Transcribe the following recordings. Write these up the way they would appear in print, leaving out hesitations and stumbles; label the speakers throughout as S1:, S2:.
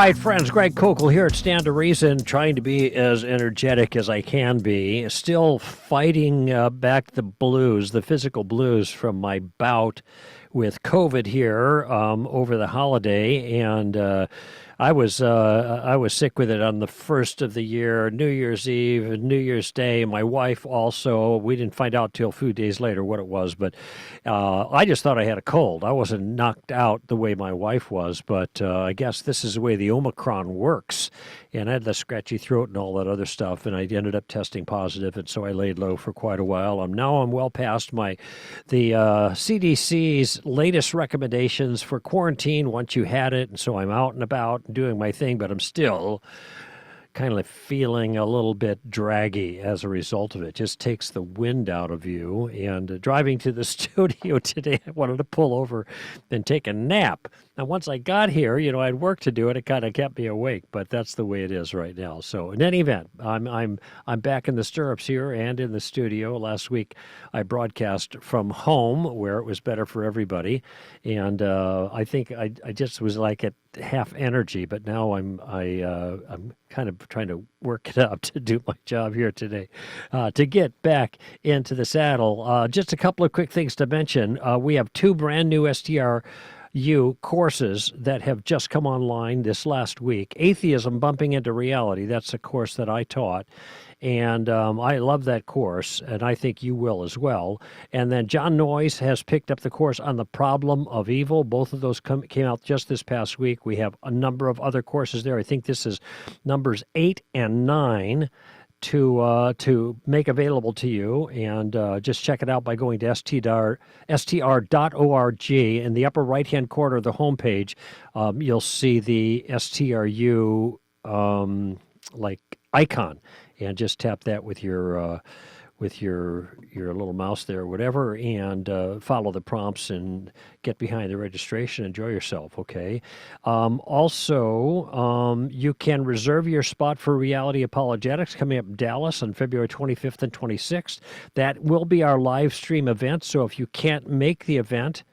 S1: right, friends, Greg Koukl here at Stand to Reason, trying to be as energetic as I can be. Still fighting back the blues, the physical blues from my bout with COVID here over the holiday, and I was sick with it on the first of the year, New Year's Eve, and New Year's Day. My wife also. We didn't find out till a few days later what it was, but I just thought I had a cold. I wasn't knocked out the way my wife was, but I guess this is the way the Omicron works. And I had the scratchy throat and all that other stuff, and I ended up testing positive, and so I laid low for quite a while. Now I'm well past the CDC's latest recommendations for quarantine once you had it, and so I'm out and about doing my thing, but I'm still kind of feeling a little bit draggy as a result of it. Just takes the wind out of you. And driving to the studio today, I wanted to pull over and take a nap. Now, once I got here, I had work to do, and it kind of kept me awake. But that's the way it is right now. So, in any event, I'm back in the stirrups here and in the studio. Last week, I broadcast from home, where it was better for everybody, and I think I just was like at half energy. But now I'm kind of trying to work it up to do my job here today, to get back into the saddle. Just a couple of quick things to mention. We have two brand new STR courses that have just come online this last week. Atheism Bumping into Reality. That's a course that I taught. And I love that course, and I think you will as well. And then John Noyes has picked up the course on the problem of evil. Both of those came out just this past week. We have a number of other courses there. I think this is numbers 8 and 9 to make available to you, and just check it out by going to str.org. In the upper right-hand corner of the homepage, you'll see the STRU icon, and just tap that with your little mouse there or whatever, and follow the prompts and get behind the registration. Enjoy yourself, okay? Also, you can reserve your spot for Reality Apologetics coming up in Dallas on February 25th and 26th. That will be our live stream event, so if you can't make the event,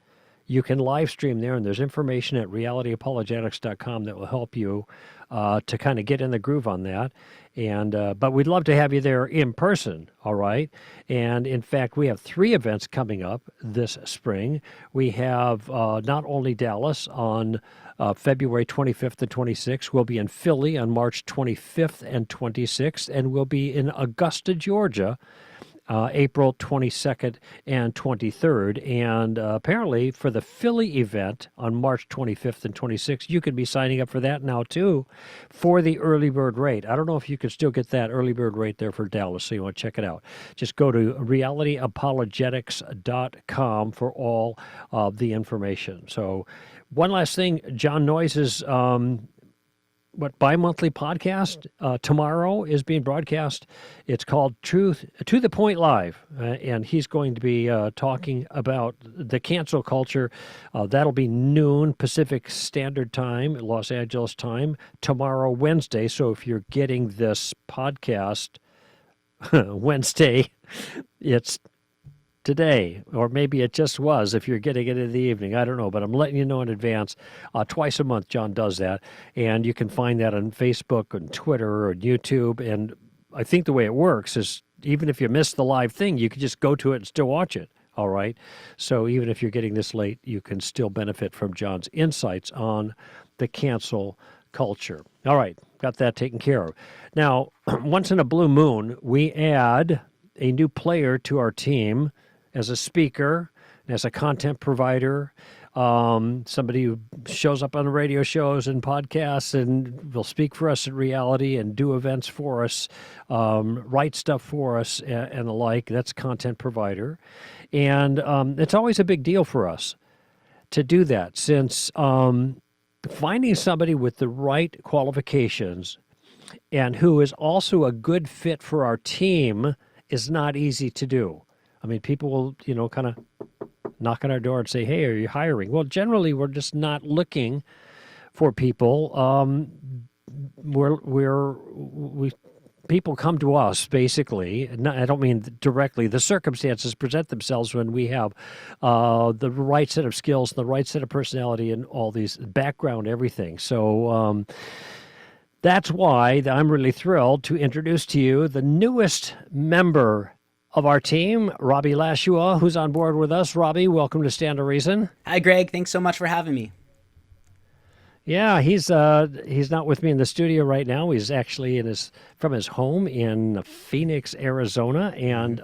S1: you can live stream there, and there's information at realityapologetics.com that will help you to kind of get in the groove on that. And but we'd love to have you there in person, all right? And in fact, we have 3 events coming up this spring. We have not only Dallas on February 25th and 26th. We'll be in Philly on March 25th and 26th, and we'll be in Augusta, Georgia, April 22nd and 23rd. And apparently for the Philly event on March 25th and 26th, you could be signing up for that now too for the early bird rate. I don't know if you can still get that early bird rate there for Dallas, so you want to check it out. Just go to realityapologetics.com for all of the information. So one last thing, John Noyes' bi-monthly podcast tomorrow is being broadcast. It's called Truth to the Point Live, and he's going to be talking about the cancel culture. That'll be noon Pacific Standard Time, Los Angeles time, tomorrow, Wednesday. So if you're getting this podcast Wednesday, it's today, or maybe it just was if you're getting it in the evening. I don't know, but I'm letting you know in advance. Twice a month, John does that, and you can find that on Facebook and Twitter or YouTube. And I think the way it works is even if you miss the live thing, you can just go to it and still watch it, all right? So even if you're getting this late, you can still benefit from John's insights on the cancel culture. All right, got that taken care of. Now, once in a blue moon, we add a new player to our team as a speaker, as a content provider, somebody who shows up on the radio shows and podcasts and will speak for us at Reality and do events for us, write stuff for us and the like. That's content provider. And it's always a big deal for us to do that, since finding somebody with the right qualifications and who is also a good fit for our team is not easy to do. I mean, people will, kind of knock on our door and say, hey, are you hiring? Well, generally, we're just not looking for people. We people come to us, basically. I don't mean directly. The circumstances present themselves when we have the right set of skills, the right set of personality, and all these background, everything. So that's why I'm really thrilled to introduce to you the newest member of our team, Robby Lashua, who's on board with us. Robby, welcome to Stand to Reason.
S2: Hi, Greg. Thanks so much for having me.
S1: Yeah, he's not with me in the studio right now. He's actually from his home in Phoenix, Arizona. And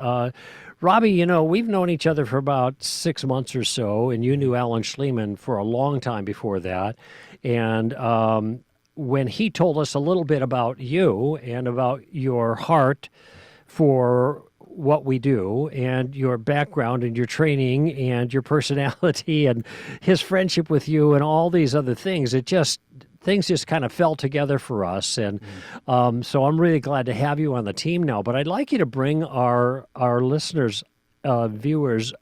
S1: Robby, we've known each other for about 6 months or so, and you knew Alan Schliemann for a long time before that. And when he told us a little bit about you and about your heart for what we do and your background and your training and your personality and his friendship with you and all these other things, things just kind of fell together for us. And so I'm really glad to have you on the team now. But I'd like you to bring our listeners, viewers,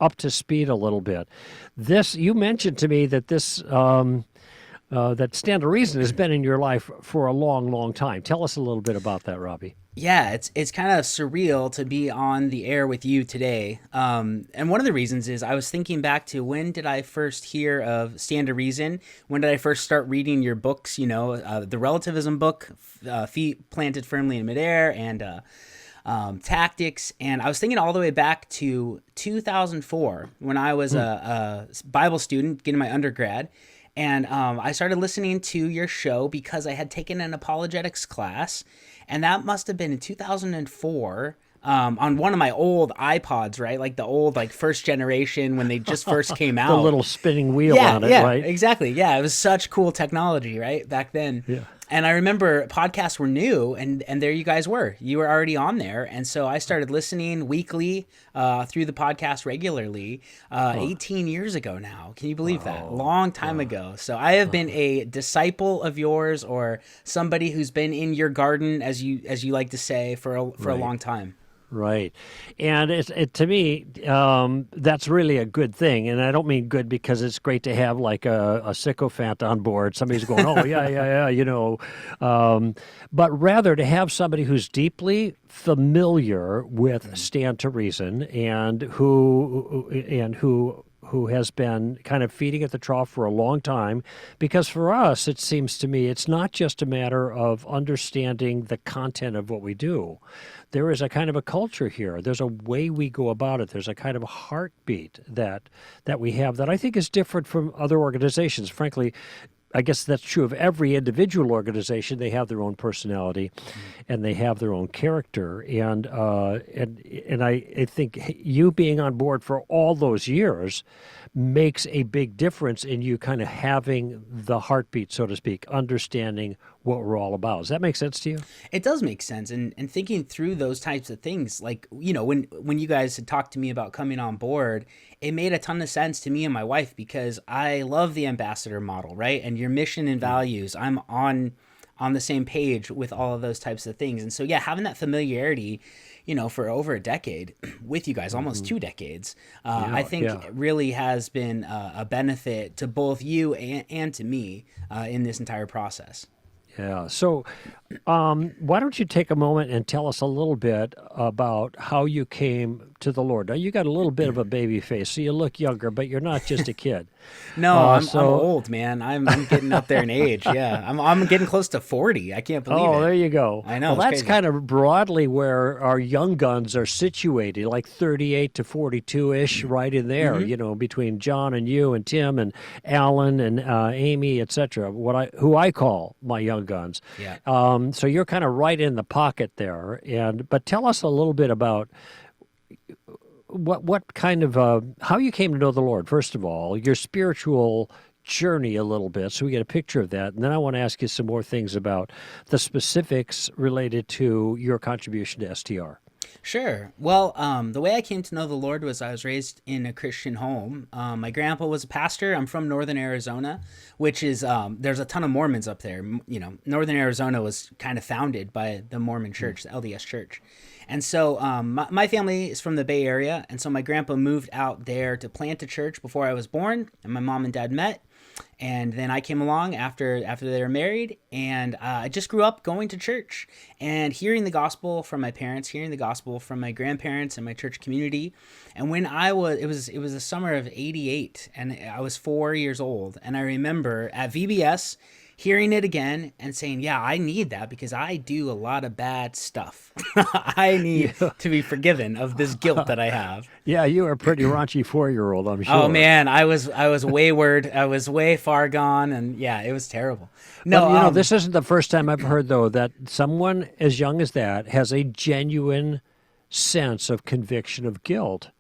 S1: up to speed a little bit. You mentioned to me that that Stand to Reason has been in your life for a long, long time. Tell us a little bit about that, Robby.
S2: Yeah, it's kind of surreal to be on the air with you today. And one of the reasons is I was thinking back to when did I first hear of Stand to Reason? When did I first start reading your books? The relativism book, Feet Planted Firmly in Midair, and Tactics. And I was thinking all the way back to 2004 when I was a Bible student getting my undergrad. And I started listening to your show because I had taken an apologetics class, and that must have been in 2004 on one of my old iPods, right? Like the old, first generation when they just first came out.
S1: The little spinning wheel on it, right?
S2: Exactly. Yeah, it was such cool technology, right, back then.
S1: Yeah.
S2: And I remember podcasts were new, and there you guys were. You were already on there. And so I started listening weekly through the podcast regularly 18 years ago now. Can you believe that? Long time ago. So I have been a disciple of yours, or somebody who's been in your garden, as you like to say, for a long time.
S1: Right. And to me, that's really a good thing. And I don't mean good because it's great to have like a sycophant on board. Somebody's going, oh, yeah, but rather to have somebody who's deeply familiar with Stand to Reason and who has been kind of feeding at the trough for a long time. Because for us, it seems to me, it's not just a matter of understanding the content of what we do. There is a kind of a culture here. There's a way we go about it. There's a kind of a heartbeat that we have that I think is different from other organizations. Frankly, I guess that's true of every individual organization. They have their own personality, and they have their own character. And I think you being on board for all those years makes a big difference in you kind of having the heartbeat, so to speak, understanding what we're all about. Does that make sense to you?
S2: It does make sense. And thinking through those types of things, when you guys had talked to me about coming on board, it made a ton of sense to me and my wife because I love the ambassador model, right? And your mission and values, I'm on the same page with all of those types of things. And so, yeah, having that familiarity, for over a decade with you guys, almost 2 decades, I think it really has been a benefit to both you and to me in this entire process.
S1: Yeah. So why don't you take a moment and tell us a little bit about how you came to the Lord? Now, you got a little bit of a baby face, so you look younger, but you're not just a kid.
S2: No, I'm old, man. I'm getting up there in age. Yeah, I'm getting close to 40. I can't believe it.
S1: Oh, there you go.
S2: I know.
S1: Well, that's kind of broadly where our young guns are situated, like 38 to 42-ish, right in there, between John and you and Tim and Alan and Amy, etc., who I call my young guns.
S2: Yeah.
S1: So you're kind of right in the pocket there. But tell us a little bit about what kind of how you came to know the Lord, first of all, your spiritual journey a little bit, so we get a picture of that. And then I want to ask you some more things about the specifics related to your contribution to STR.
S2: Sure. Well, the way I came to know the Lord was I was raised in a Christian home. My grandpa was a pastor. I'm from northern Arizona, which is, there's a ton of Mormons up there. Northern Arizona was kind of founded by the Mormon church, the LDS church. And so my family is from the Bay Area, and so my grandpa moved out there to plant a church before I was born, and my mom and dad met. And then I came along after they were married, and I just grew up going to church and hearing the gospel from my parents, hearing the gospel from my grandparents and my church community. And when it was the summer of '88, and I was 4 years old, and I remember at VBS hearing it again and saying, yeah, I need that because I do a lot of bad stuff. I need to be forgiven of this guilt that I have.
S1: Yeah, you were a pretty raunchy 4-year-old, I'm sure.
S2: Oh man, I was wayward. I was way far gone, and yeah, it was terrible. No,
S1: Well, this isn't the first time I've heard, though, that someone as young as that has a genuine sense of conviction of guilt.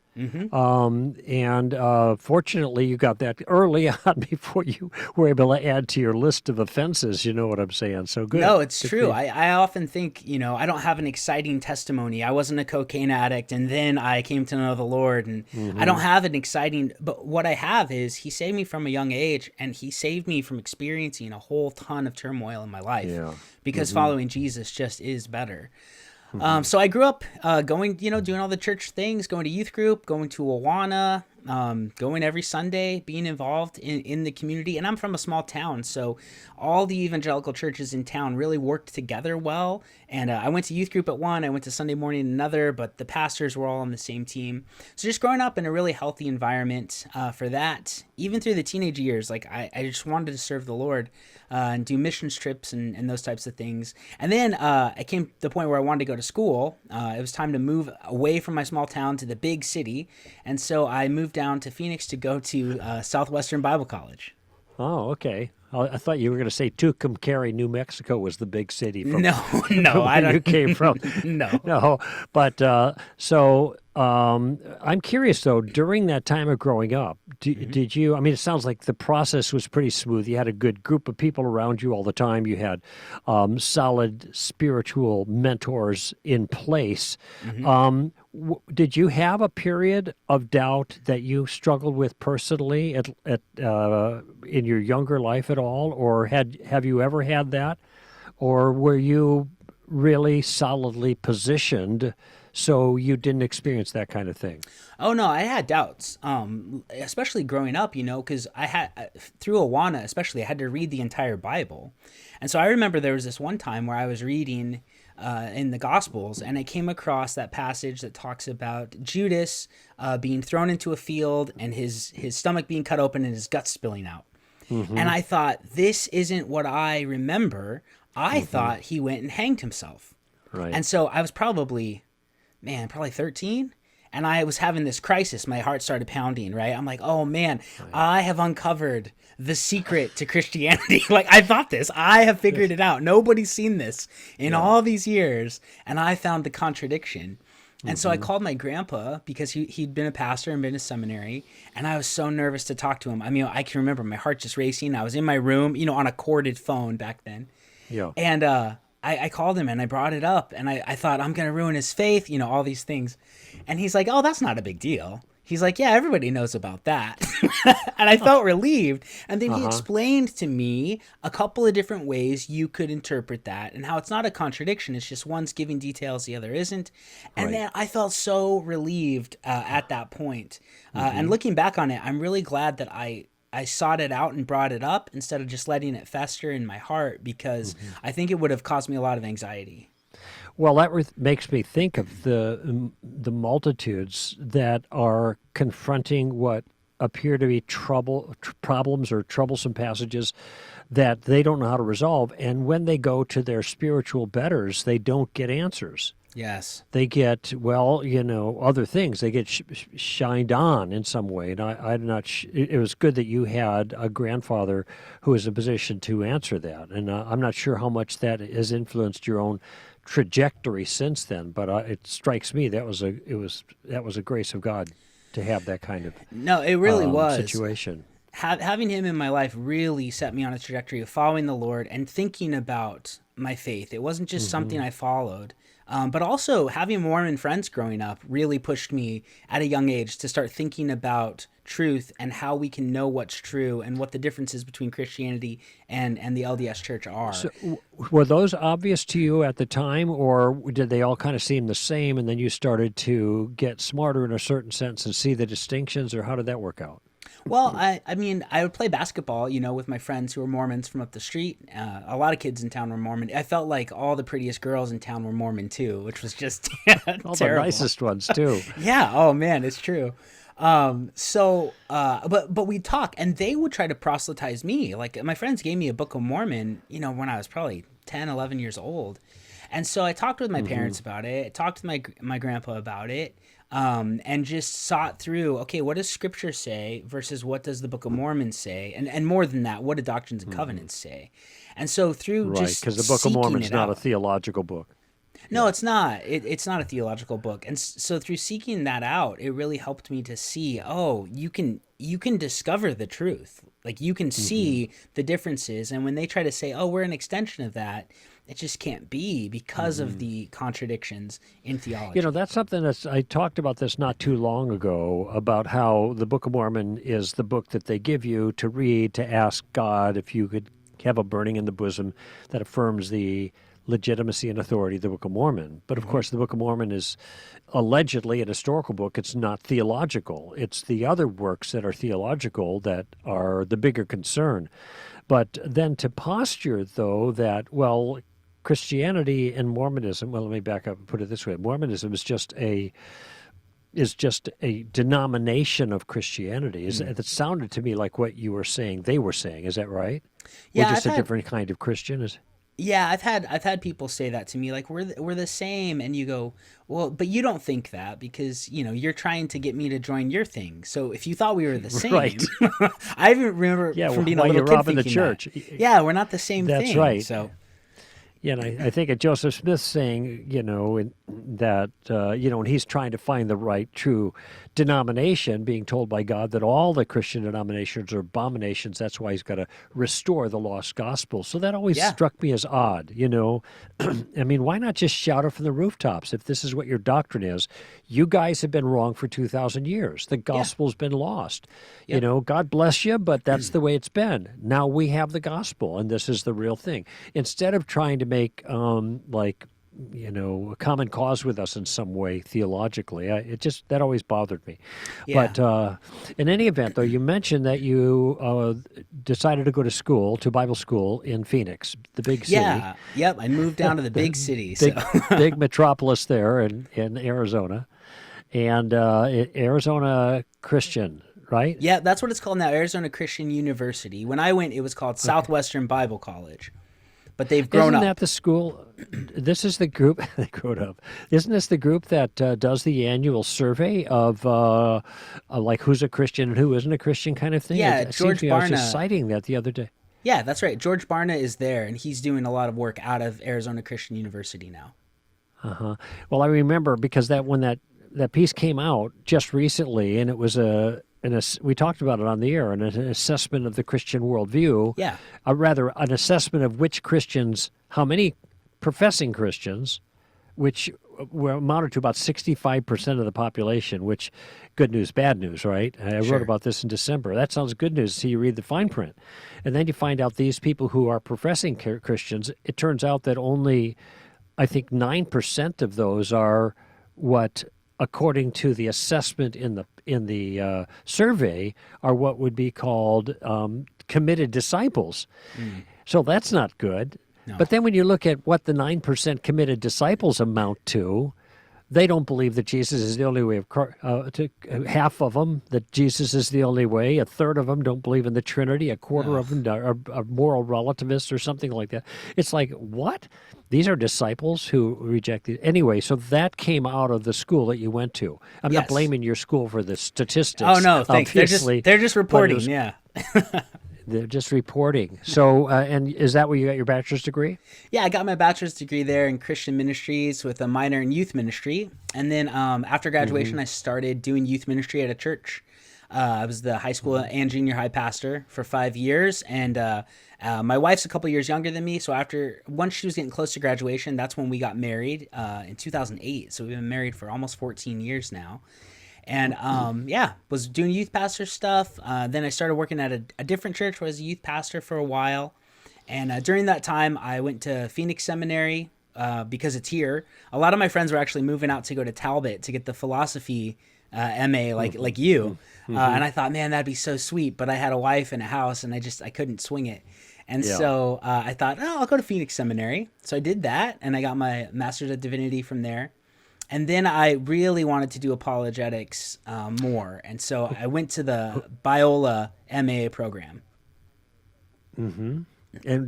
S1: Fortunately, you got that early on before you were able to add to your list of offenses. You know what I'm saying? So good.
S2: No, it's
S1: Good for
S2: true.
S1: you.
S2: I often think, I don't have an exciting testimony. I wasn't a cocaine addict, and then I came to know the Lord, and I don't have an exciting, but what I have is He saved me from a young age, and He saved me from experiencing a whole ton of turmoil in my life
S1: Yeah.
S2: because following Jesus just is better. So I grew up going, doing all the church things, going to youth group, going to Awana, going every Sunday, being involved in the community. And I'm from a small town, so all the evangelical churches in town really worked together well. And I went to youth group at one, I went to Sunday morning at another, but the pastors were all on the same team. So just growing up in a really healthy environment for that, even through the teenage years, like I just wanted to serve the Lord and do missions trips and those types of things. And then I came to the point where I wanted to go to school. It was time to move away from my small town to the big city. And so I moved down to Phoenix to go to Southwestern Bible College.
S1: Oh, okay. I thought you were going to say Tucumcari, New Mexico was the big city from,
S2: No,
S1: from
S2: I
S1: where
S2: don't.
S1: you came from.
S2: No.
S1: No, but I'm curious though. During that time of growing up, did you? I mean, it sounds like the process was pretty smooth. You had a good group of people around you all the time. You had solid spiritual mentors in place. Did you have a period of doubt that you struggled with personally in your younger life at all, or have you ever had that, or were you really solidly positioned so you didn't experience that kind of thing?
S2: Oh no, I had doubts, especially growing up, because I had through Awana, especially, I had to read the entire Bible, and so I remember there was this one time where I was reading in the Gospels, and I came across that passage that talks about Judas being thrown into a field and his stomach being cut open and his guts spilling out, and I thought, this isn't what I remember. I thought he went and hanged himself,
S1: Right.
S2: and so I was probably 13. And I was having this crisis. My heart started pounding, right? I'm like, oh man, I have uncovered the secret to Christianity. Like, I thought this. I have figured it out. Nobody's seen this in all these years. And I found the contradiction. And so I called my grandpa because he'd been a pastor and been to seminary. And I was so nervous to talk to him. I mean, I can remember my heart just racing. I was in my room, on a corded phone back then.
S1: Yeah.
S2: And I called him and I brought it up. And I thought, I'm going to ruin his faith, all these things. And he's like, oh, that's not a big deal. He's like, yeah, everybody knows about that. And I felt relieved. And then he explained to me a couple of different ways you could interpret that and how it's not a contradiction. It's just one's giving details, the other isn't. And then I felt so relieved at that point. And looking back on it, I'm really glad that I sought it out and brought it up instead of just letting it fester in my heart, because I think it would have caused me a lot of anxiety.
S1: Well, that makes me think of the multitudes that are confronting what appear to be problems or troublesome passages that they don't know how to resolve. And when they go to their spiritual betters, they don't get answers.
S2: Yes.
S1: They get, other things. They get shined on in some way. And I'm not. It was good that you had a grandfather who was in a position to answer that. And I'm not sure how much that has influenced your own trajectory since then. But it strikes me that was a grace of God to have that kind of
S2: No, it really was
S1: situation.
S2: Having him in my life really set me on a trajectory of following the Lord and thinking about my faith. It wasn't just something I followed. But also having Mormon friends growing up really pushed me at a young age to start thinking about truth and how we can know what's true and what the differences between Christianity and the LDS Church are.
S1: So, were those obvious to you at the time, or did they all kind of seem the same, and then you started to get smarter in a certain sense and see the distinctions, or how did that work out?
S2: Well, I mean, I would play basketball, with my friends who were Mormons from up the street. A lot of kids in town were Mormon. I felt like all the prettiest girls in town were Mormon too, which was just
S1: All the
S2: terrible.
S1: nicest ones too.
S2: Yeah. Oh man, it's true. But we'd talk, and they would try to proselytize me. Like my friends gave me a Book of Mormon, when I was probably 10, 11 years old. And so I talked with my parents about it. I talked to my grandpa about it, and just sought through, okay, what does Scripture say versus what does the Book of Mormon say? And more than that, what do Doctrines and Covenants say? And so through
S1: Right,
S2: just
S1: because the Book of
S2: seeking
S1: Mormon's
S2: it
S1: not a
S2: out.
S1: theological book.
S2: No, it's not. It's not a theological book, and so through seeking that out, it really helped me to see. Oh, you can discover the truth. Like you can see the differences, and when they try to say, "Oh, we're an extension of that," it just can't be because of the contradictions in theology.
S1: That's something I talked about this not too long ago about how the Book of Mormon is the book that they give you to read to ask God if you could have a burning in the bosom that affirms the legitimacy and authority of the Book of Mormon. But of course, the Book of Mormon is allegedly an historical book. It's not theological. It's the other works that are theological that are the bigger concern. But then to posture, though, that, well, Christianity and Mormonism, well, let me back up and put it this way. Mormonism is just a denomination of Christianity. It sounded to me like what you were saying, they were saying. Is that right? We're
S2: Yeah,
S1: just a different kind of Christian?
S2: yeah, I've had people say that to me, like we're the same, and you go, well, but you don't think that because you're trying to get me to join your thing. So if you thought we were the same,
S1: Right.
S2: I even remember
S1: Yeah,
S2: from being a
S1: while
S2: little
S1: you're
S2: kid
S1: robbing the
S2: thinking
S1: church.
S2: that. Yeah, we're not the same
S1: That's
S2: thing.
S1: right.
S2: So
S1: Yeah, and I think of Joseph Smith saying, that, when he's trying to find the right, true denomination, being told by God that all the Christian denominations are abominations, that's why he's got to restore the lost gospel. So that always
S2: yeah,
S1: struck me as odd, I mean, why not just shout it from the rooftops if this is what your doctrine is? You guys have been wrong for 2,000 years. The
S2: yeah,
S1: gospel's been lost.
S2: yep.
S1: God bless you, but that's the way it's been. Now we have the gospel, and this is the real thing. Instead of trying to make, a common cause with us in some way theologically, that always bothered me.
S2: Yeah.
S1: But in any event, though, you mentioned that you decided to go to Bible school in Phoenix, the big city.
S2: Yeah. Yep. I moved down to the big city. So
S1: big metropolis there in Arizona, and Arizona Christian, right?
S2: yeah, that's what it's called now, Arizona Christian University. When I went, it was called Southwestern Bible College, but they've grown
S1: Isn't
S2: up.
S1: that the school? This is the group they grew up. Isn't this the group that does the annual survey of like who's a Christian and who isn't a Christian kind of thing?
S2: Yeah,
S1: It seems
S2: George
S1: to me I was just
S2: Barna.
S1: citing that the other day.
S2: Yeah, that's right. George Barna is there, and he's doing a lot of work out of Arizona Christian University now.
S1: Uh-huh. Well, I remember because when that piece came out just recently, and it was we talked about it on the air, an assessment of the Christian worldview.
S2: Yeah.
S1: Rather, an assessment of which Christians, how many professing Christians, which were amounted to about 65% of the population, which, good news, bad news, right? I
S2: Sure.
S1: wrote about this in December. That sounds good news until you read the fine print. And then you find out these people who are professing Christians, it turns out that only, I think, 9% of those are what, according to the assessment in the survey, are what would be called committed disciples. So that's not good.
S2: No.
S1: But then when you look at what the 9% committed disciples amount to, they don't believe that Jesus is the only way of half of them, that Jesus is the only way. A third of them don't believe in the Trinity. A quarter of them are moral relativists or something like that. It's like, what? These are disciples who reject it. Anyway, so that came out of the school that you went to. I'm not
S2: Yes.
S1: blaming your school for the statistics.
S2: Oh no, thanks.
S1: Obviously,
S2: They're just
S1: but it
S2: reporting.
S1: was-
S2: Yeah.
S1: They're just reporting. So, and is that where you got your bachelor's degree?
S2: Yeah, I got my bachelor's degree there in Christian ministries with a minor in youth ministry. And then after graduation, I started doing youth ministry at a church. I was the high school and junior high pastor for 5 years. And my wife's a couple years younger than me. So once she was getting close to graduation, that's when we got married in 2008. So we've been married for almost 14 years now. And was doing youth pastor stuff. Then I started working at a different church where I was a youth pastor for a while. And during that time, I went to Phoenix Seminary because it's here. A lot of my friends were actually moving out to go to Talbot to get the philosophy MA like you. And I thought, man, that'd be so sweet. But I had a wife and a house, and I couldn't swing it. And
S1: Yeah.
S2: so I thought, oh, I'll go to Phoenix Seminary. So I did that, and I got my Master's of Divinity from there. And then I really wanted to do apologetics more. And so I went to the Biola MA program.
S1: And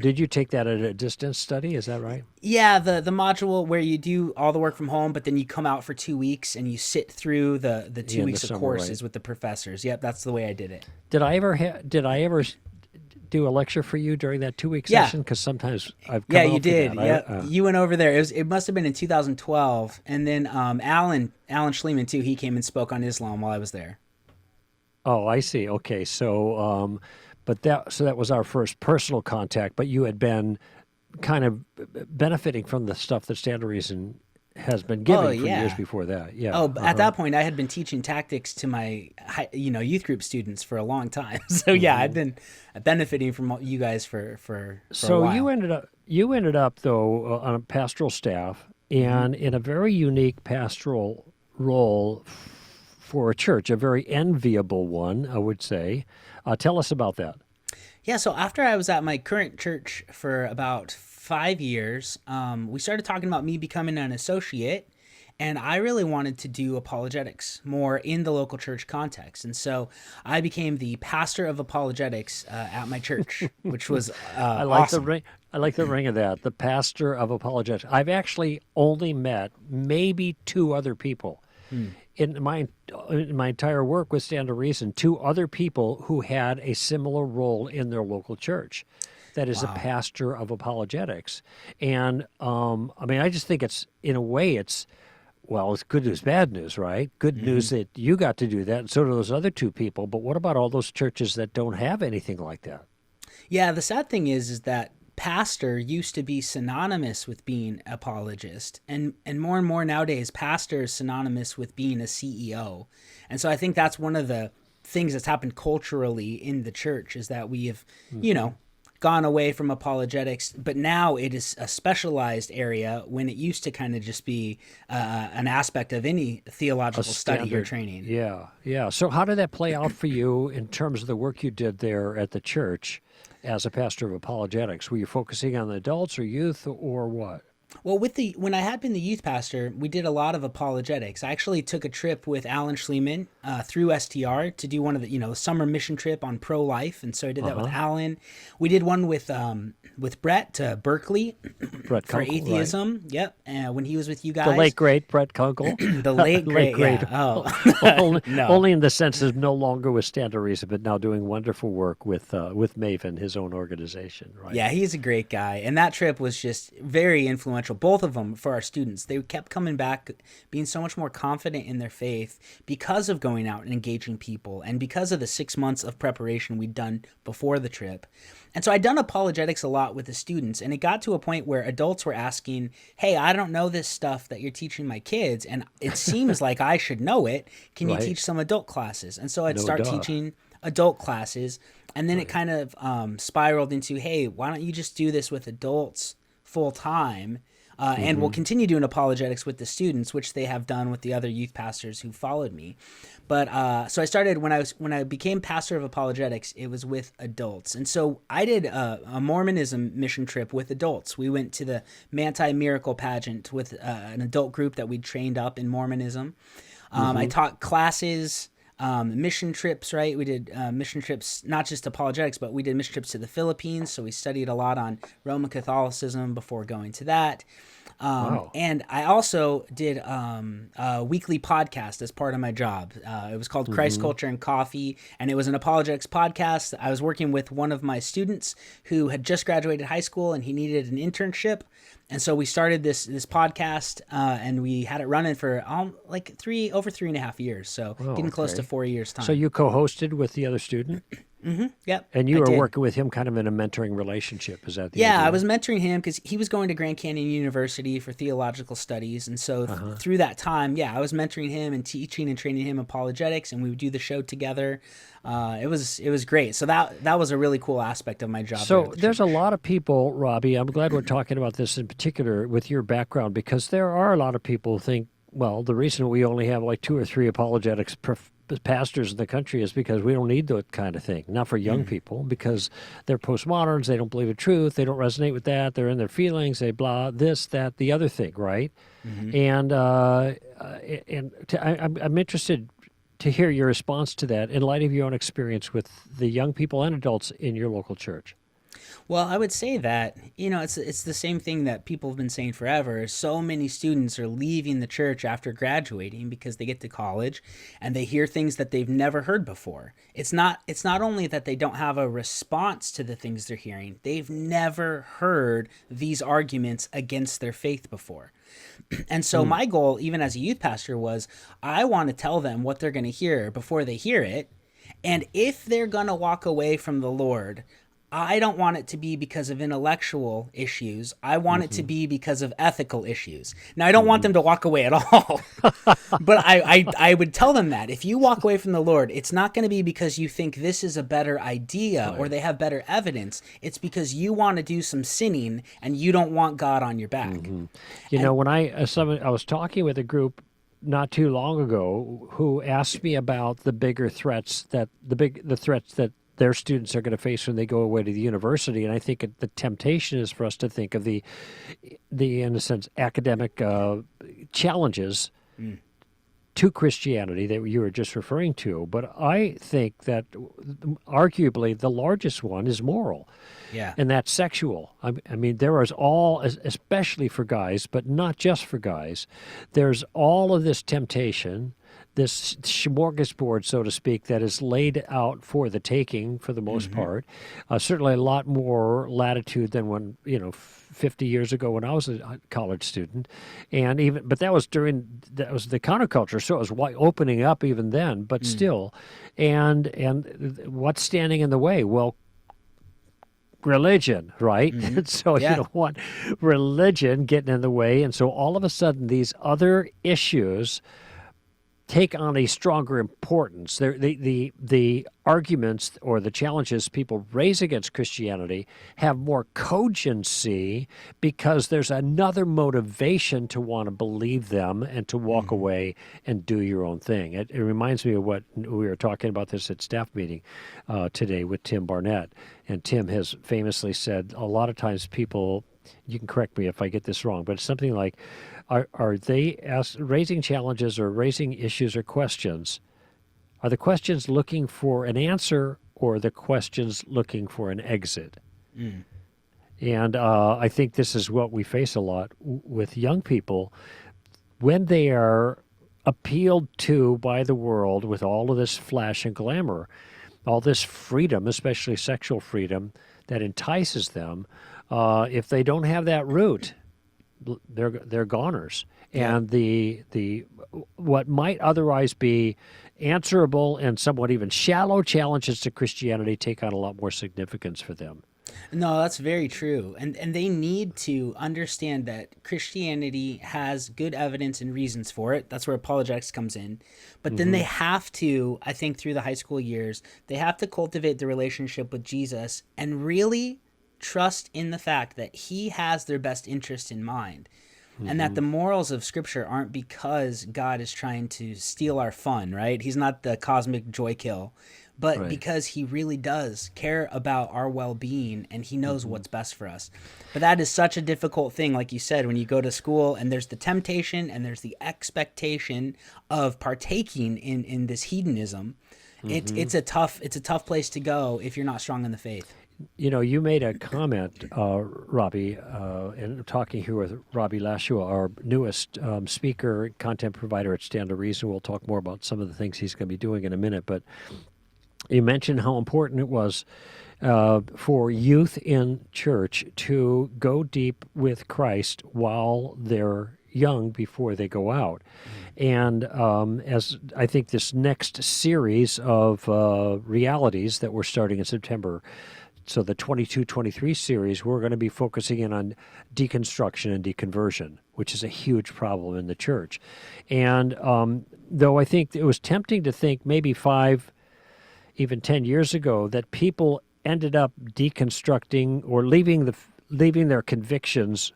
S1: did you take that at a distance study? Is that right?
S2: Yeah, the module where you do all the work from home, but then you come out for 2 weeks and you sit through the 2
S1: in the
S2: weeks of
S1: summer,
S2: courses
S1: right?
S2: with the professors. Yep, that's the way I did it.
S1: Did I ever do a lecture for you during that 2 week
S2: Yeah.
S1: session? Because sometimes I've come
S2: Yeah,
S1: out
S2: you
S1: for
S2: did.
S1: that.
S2: Yeah, you went over there. It must have been in 2012, and then Alan Schleman too. He came and spoke on Islam while I was there.
S1: Oh, I see. Okay, so that was our first personal contact. But you had been kind of benefiting from the stuff that Stand to Reason has been giving for
S2: yeah.
S1: years before that. Yeah.
S2: Oh, at that point, I had been teaching tactics to my youth group students for a long time. So yeah, I'd been benefiting from you guys for a
S1: So
S2: while.
S1: you ended up though on a pastoral staff and in a very unique pastoral role for a church, a very enviable one, I would say. Tell us about that.
S2: Yeah, so after I was at my current church for about 5 years, we started talking about me becoming an associate, and I really wanted to do apologetics more in the local church context. And so I became the pastor of apologetics at my church, which was
S1: I like
S2: awesome.
S1: the ring. I like the ring of that. The pastor of apologetics. I've actually only met maybe 2 other people in my entire work with Stand to Reason. 2 other people who had a similar role in their local church. That is a pastor of apologetics, and I mean, I just think it's in a way it's good news, bad news, right? Good news that you got to do that, and so do those other 2 people. But what about all those churches that don't have anything like that?
S2: Yeah, the sad thing is that pastor used to be synonymous with being apologist, and more nowadays pastor is synonymous with being a CEO. And so I think that's one of the things that's happened culturally in the church is that we have gone away from apologetics, but now it is a specialized area when it used to kind of just be an aspect of any theological study or training.
S1: Yeah, yeah. So how did that play out for you in terms of the work you did there at the church as a pastor of apologetics? Were you focusing on the adults or youth or what?
S2: Well, when I had been the youth pastor, we did a lot of apologetics. I actually took a trip with Alan Schleman through STR to do one of the summer mission trip on pro-life, and so I did that with Alan. We did one with Brett to Berkeley
S1: Brett
S2: for
S1: Koukl,
S2: atheism.
S1: right?
S2: Yep, when he was with you guys.
S1: The late great Brett Koukl.
S2: The late great. Yeah. Oh, no.
S1: Only in the sense of no longer with Stand to Reason, but now doing wonderful work with Maven, his own organization. Right?
S2: Yeah, he's a great guy, and that trip was just very influential. Both of them for our students. They kept coming back, being so much more confident in their faith because of going out and engaging people, and because of the 6 months of preparation we'd done before the trip. And so I'd done apologetics a lot with the students, and it got to a point where adults were asking, hey, I don't know this stuff that you're teaching my kids, and it seems like I should know it. Can you teach some adult classes? And so I'd start teaching adult classes, and then it kind of spiraled into, hey, why don't you just do this with adults full time? And we'll continue doing apologetics with the students, which they have done with the other youth pastors who followed me. But so I started when I became pastor of apologetics, it was with adults. And so I did a Mormonism mission trip with adults. We went to the Manti Miracle pageant with an adult group that we'd trained up in Mormonism. I taught classes. Mission trips, right? We did mission trips, not just apologetics, but we did mission trips to the Philippines. So we studied a lot on Roman Catholicism before going to that. And I also did a weekly podcast as part of my job. It was called Christ Culture and Coffee, and it was an apologetics podcast. I was working with one of my students who had just graduated high school, and he needed an internship. And so we started this podcast, and we had it running for over 3.5 years. So getting close to 4 years time.
S1: So you co-hosted with the other student?
S2: Yep.
S1: And you were working with him kind of in a mentoring relationship. Is that the
S2: Yeah,
S1: idea?
S2: I was mentoring him because he was going to Grand Canyon University for theological studies. And so through that time, I was mentoring him and teaching and training him apologetics, and we would do the show together. It was great. So that was a really cool aspect of my job.
S1: So there's a lot of people, Robby, I'm glad we're talking about this in particular with your background, because there are a lot of people who think Well, the reason we only have like 2 or 3 apologetics pastors in the country is because we don't need that kind of thing. Not for young people, because they're postmoderns. They don't believe in truth. They don't resonate with that. They're in their feelings. They blah this, that, the other thing, right? And I'm interested to hear your response to that in light of your own experience with the young people and adults in your local church.
S2: Well, I would say that, it's the same thing that people have been saying forever. So many students are leaving the church after graduating because they get to college and they hear things that they've never heard before. It's not only that they don't have a response to the things they're hearing, they've never heard these arguments against their faith before. And so my goal, even as a youth pastor, was I want to tell them what they're going to hear before they hear it. And if they're going to walk away from the Lord, I don't want it to be because of intellectual issues. I want it to be because of ethical issues. Now, I don't want them to walk away at all, but I would tell them that if you walk away from the Lord, it's not going to be because you think this is a better idea or they have better evidence. It's because you want to do some sinning and you don't want God on your back.
S1: You know, when I was talking with a group not too long ago who asked me about the bigger threats that the threats that their students are going to face when they go away to the university. And I think the temptation is for us to think of the in a sense, academic challenges to Christianity that you were just referring to. But I think that arguably the largest one is moral.
S2: Yeah.
S1: And that's sexual. I mean, there is all, especially for guys, but not just for guys, there's all of this temptation, this smorgasbord, so to speak, that is laid out for the taking for the most part. Certainly a lot more latitude than when, 50 years ago when I was a college student. But that was the counterculture, so it was opening up even then, but still. And what's standing in the way? Well, religion, right? So you don't want religion getting in the way. And so all of a sudden these other issues take on a stronger importance. The arguments or the challenges people raise against Christianity have more cogency because there's another motivation to want to believe them and to walk away and do your own thing. It reminds me of what we were talking about this at staff meeting today with Tim Barnett. And Tim has famously said a lot of times people, you can correct me if I get this wrong, but it's something like, are they raising challenges or raising issues or questions? Are the questions looking for an answer or are the questions looking for an exit? And I think this is what we face a lot with young people when they are appealed to by the world with all of this flash and glamour, all this freedom, especially sexual freedom, that entices them. If they don't have that root, they're goners. And the what might otherwise be answerable and somewhat even shallow challenges to Christianity take on a lot more significance for them.
S2: No, that's very true. And they need to understand that Christianity has good evidence and reasons for it. That's where apologetics comes in. But then they have to, I think through the high school years, they have to cultivate the relationship with Jesus and really trust in the fact that he has their best interest in mind. And that the morals of Scripture aren't because God is trying to steal our fun, right? He's not the cosmic joy kill, but because he really does care about our well-being and he knows what's best for us. But that is such a difficult thing, like you said, when you go to school and there's the temptation and there's the expectation of partaking in this hedonism. It's a tough place to go if you're not strong in the faith.
S1: You made a comment, Robby, and talking here with Robby Lashua, our newest speaker, content provider at Stand to Reason. We'll talk more about some of the things he's going to be doing in a minute. But you mentioned how important it was for youth in church to go deep with Christ while they're young before they go out. And as I think this next series of realities that we're starting in September, so the 22-23 series, we're going to be focusing in on deconstruction and deconversion, which is a huge problem in the church. And though I think it was tempting to think maybe 5, even 10 years ago, that people ended up deconstructing or leaving their convictions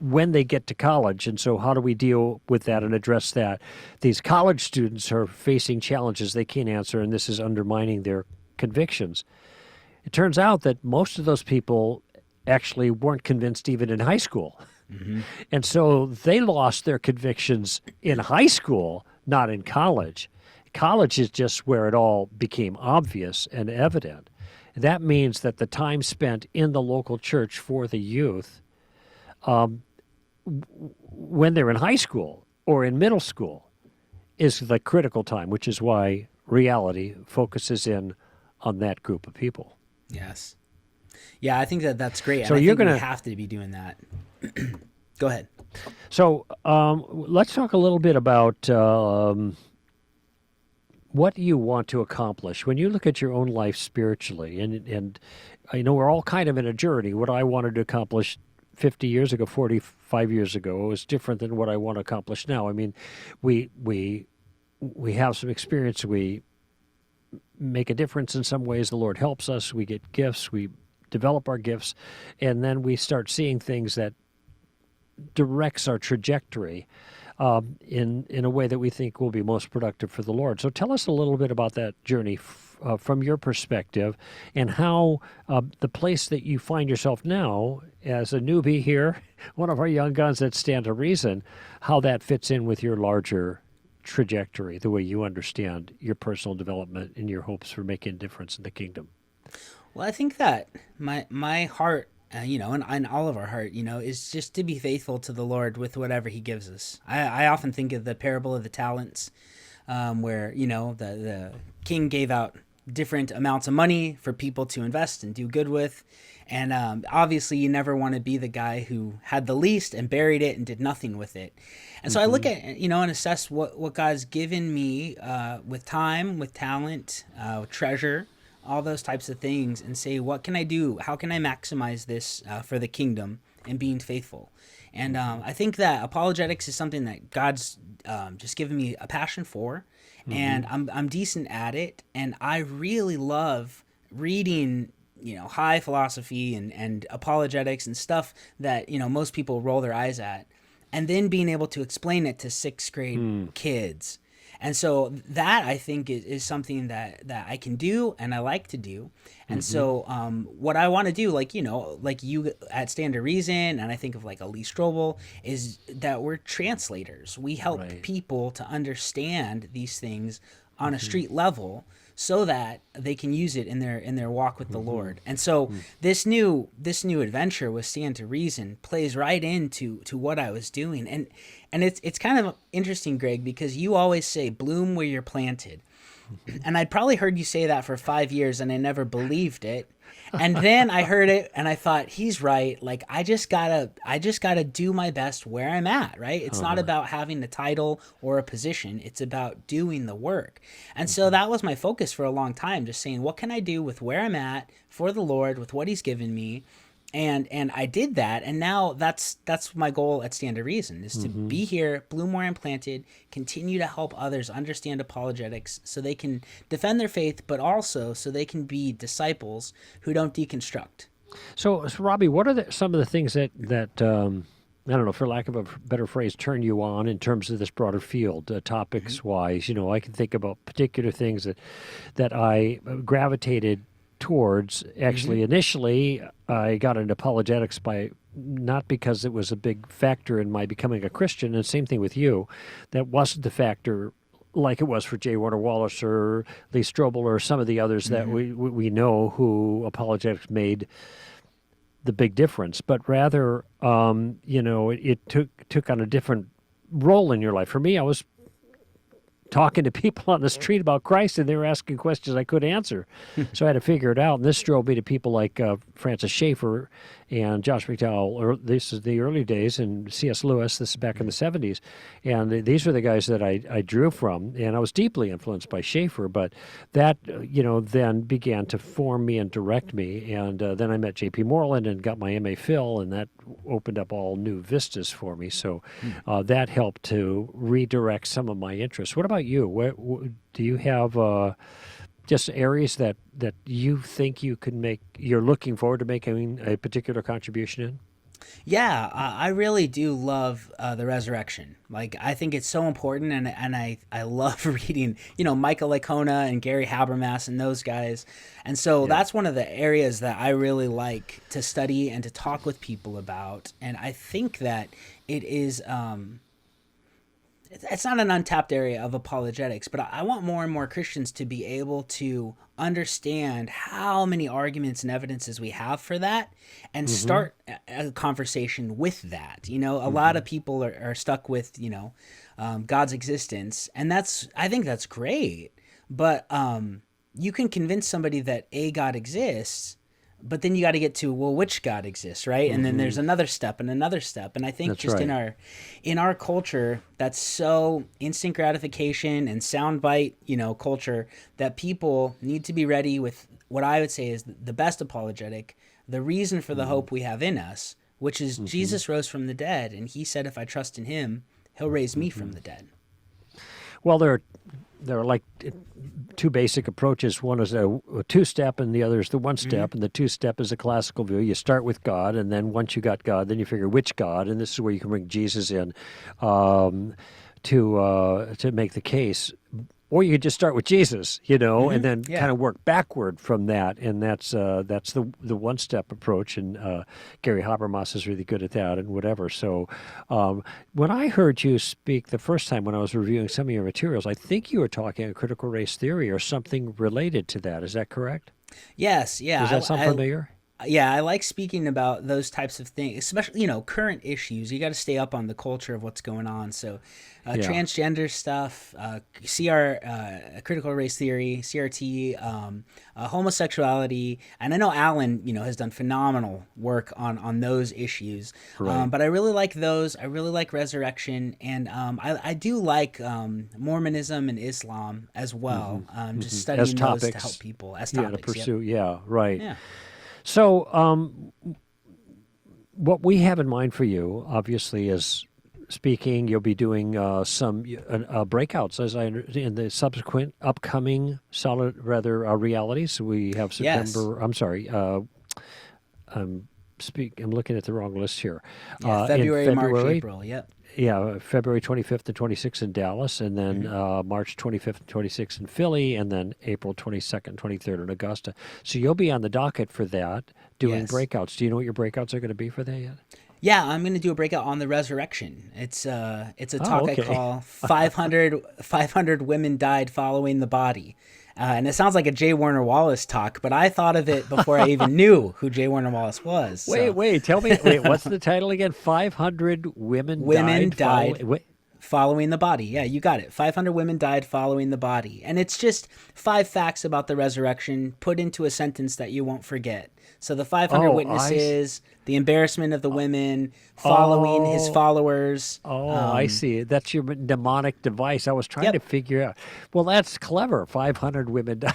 S1: when they get to college. And so how do we deal with that and address that? These college students are facing challenges they can't answer, and this is undermining their convictions. It turns out that most of those people actually weren't convinced even in high school. And so they lost their convictions in high school, not in college. College is just where it all became obvious and evident. That means that the time spent in the local church for the youth, when they're in high school or in middle school, is the critical time, which is why reality focuses in on that group of people.
S2: Yes. Yeah, I think that's great.
S1: So
S2: and I
S1: you're
S2: think
S1: gonna
S2: we have to be doing that. Go ahead.
S1: So let's talk a little bit about what you want to accomplish when you look at your own life spiritually. And I know we're all kind of in a journey. What I wanted to accomplish 50 years ago, 45 years ago, is different than what I want to accomplish now. I mean, we have some experience. We make a difference in some ways. The Lord helps us. We get gifts. We develop our gifts. And then we start seeing things that directs our trajectory in a way that we think will be most productive for the Lord. So tell us a little bit about that journey from your perspective, and how the place that you find yourself now as a newbie here, one of our young guns that stand to reason, how that fits in with your larger trajectory, the way you understand your personal development and your hopes for making a difference in the kingdom.
S2: Well, I think that my heart, and all of our heart, is just to be faithful to the Lord with whatever He gives us. I often think of the parable of the talents, where the king gave out different amounts of money for people to invest and do good with, and obviously you never want to be the guy who had the least and buried it and did nothing with it. And so I look at and assess what God's given me with time, with talent, treasure, all those types of things, and say, what can I do? How can I maximize this for the kingdom and being faithful? And I think that apologetics is something that God's just given me a passion for, and I'm decent at it, and I really love reading high philosophy and apologetics and stuff that most people roll their eyes at, and then being able to explain it to sixth grade kids. And so that, I think, is something that I can do and I like to do. And so what I want to do, like you at Stand to Reason, and I think of like Lee Strobel, is that we're translators. We help people to understand these things on a street level, so that they can use it in their walk with the Lord. And so this new adventure with Stand to Reason plays right into what I was doing. And it's kind of interesting, Greg, because you always say bloom where you're planted. And I'd probably heard you say that for 5 years, and I never believed it. And then I heard it and I thought, he's right. Like, I just gotta do my best where I'm at, right? It's not about having a title or a position. It's about doing the work. And so that was my focus for a long time, just saying, what can I do with where I'm at for the Lord, with what He's given me? And I did that, and now that's my goal at Stand to Reason, is to be here, bloom where I'm planted, continue to help others understand apologetics so they can defend their faith, but also so they can be disciples who don't deconstruct.
S1: So Robby, what are some of the things that I don't know, for lack of a better phrase, turn you on in terms of this broader field, topics-wise? I can think about particular things that I gravitated towards. Actually, initially, I got into apologetics not because it was a big factor in my becoming a Christian, and same thing with you. That wasn't the factor like it was for J. Warner Wallace or Lee Strobel or some of the others that we know who apologetics made the big difference. But rather, it took on a different role in your life. For me, I was talking to people on the street about Christ, and they were asking questions I couldn't answer. So I had to figure it out. And this drove me to people like Francis Schaeffer and Josh McDowell. This is the early days, and C.S. Lewis. This is back in the 70s. And these were the guys that I drew from. And I was deeply influenced by Schaeffer, but that, then began to form me and direct me. And then I met J.P. Moreland and got my M.A. Phil, and that opened up all new vistas for me. So that helped to redirect some of my interests. What about you? Do you have just areas that you think you can make, you're looking forward to making a particular contribution in?
S2: Yeah, I really do love the resurrection. Like, I think it's so important, and I love reading, Michael Licona and Gary Habermas and those guys. And so
S1: Yeah.
S2: that's one of the areas that I really like to study and to talk with people about. And I think that it is it's not an untapped area of apologetics, but I want more and more Christians to be able to understand how many arguments and evidences we have for that and
S1: Mm-hmm.
S2: start a conversation with that. A lot of people are stuck with, God's existence. And I think that's great. But you can convince somebody that a God exists, but then you got to get to, well, which God exists, right? And then
S1: Mm-hmm.
S2: there's another step and another step. And I think
S1: That's
S2: just in
S1: right.
S2: our culture that's so instant gratification and soundbite, culture, that people need to be ready with what I would say is the best apologetic, the reason for the
S1: Mm-hmm.
S2: hope we have in us, which is
S1: Mm-hmm.
S2: Jesus rose from the dead, and he said if I trust in him, he'll raise me
S1: Mm-hmm.
S2: from the dead.
S1: Well, there are like two basic approaches. One is a two-step, and the other is the
S2: Mm-hmm.
S1: one-step. And the two-step is a classical view. You start with God, and then once you got God, then you figure which God, and this is where you can bring Jesus in um, to make the case. Or you could just start with Jesus, and
S2: Mm-hmm.
S1: then
S2: Yeah.
S1: kind of work backward from that, and that's the one-step approach. And Gary Habermas is really good at that, and whatever. So, when I heard you speak the first time when I was reviewing some of your materials, I think you were talking a critical race theory or something related to that. Is that correct?
S2: Yes.
S1: Does
S2: Yeah.
S1: that sound familiar?
S2: Yeah, I like speaking about those types of things, especially, current issues. You got to stay up on the culture of what's going on. So,
S1: Yeah.
S2: transgender stuff, critical race theory, CRT, homosexuality. And I know Alan, has done phenomenal work on those issues.
S1: Right.
S2: But I really like those. I really like resurrection. And I do like Mormonism and Islam as well, just
S1: As
S2: studying those to help
S1: topics,
S2: people as
S1: yeah, to
S2: topics. Yep.
S1: pursue. Yeah. Right.
S2: Yeah.
S1: So, what we have in mind for you, obviously, is speaking. You'll be doing some breakouts as in the subsequent upcoming realities. We have
S2: Yes.
S1: September. I'm sorry. I'm looking at the wrong list here.
S2: Yeah,
S1: In
S2: February, March,
S1: February,
S2: April. Yep.
S1: yeah, February 25th and 26th in Dallas, and then
S2: Hmm.
S1: March 25th and 26th in Philly, and then April 22nd, 23rd in Augusta. So you'll be on the docket for that, doing
S2: Yes.
S1: breakouts. Do you know what your breakouts are going to be for that yet?
S2: Yeah, I'm going to do a breakout on the resurrection. It's a
S1: Oh,
S2: talk I
S1: okay.
S2: call 500 women died following the body. And it sounds like a J. Warner Wallace talk, but I thought of it before I even knew who J. Warner Wallace was. So
S1: Wait, tell me, what's the title again? 500 women
S2: women
S1: died
S2: died
S1: following. Wait,
S2: following the body. Yeah, you got it. 500 women died following the body. And it's just 5 facts about the resurrection put into a sentence that you won't forget. So the 500
S1: oh,
S2: witnesses, the embarrassment of the women, following his
S1: oh,
S2: followers.
S1: I see. That's your mnemonic device. I was trying to
S2: Yep.
S1: figure out. Well, that's clever. 500 women died.